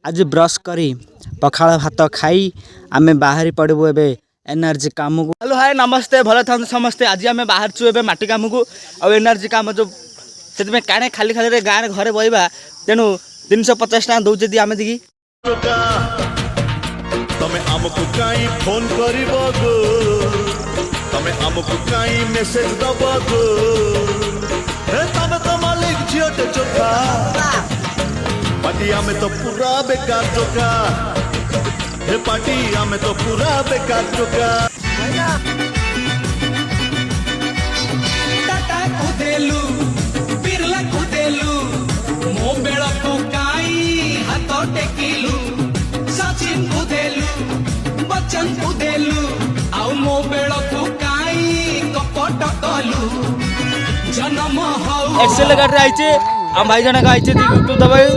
आज ब्रश करी पखाल भात खाई आमे बाहरी पड़बू एबे एनर्जी काम को। हेलो हाय नमस्ते भल था समस्ते। आज आम बाहर छे माटी काम को आ एनर्जी काम जो से काणे खाली खाली गाँव घरे बहवा तेणु 350 टाँग दौचे दी आम दिखी तमे आमको काई फोन करिबो गो तमे आमको काई मेसेज दबो गो हे तमे तो मालिक झियोटे चोखा पार्टी आमे तो पूरा बेकार चोखा हे पार्टी आमे तो पूरा बेकार चोखा टाटा कुदेलु बिरला कुदेलु मो बेला को काई हाथ टेकिलु सचिन कुदेलु बच्चन कुदेलु आउ मो बेला को काई कपट कलु जन्म हो एक्सेल गाड़ी आइचे हम भाई जन का आइचे तू दबाई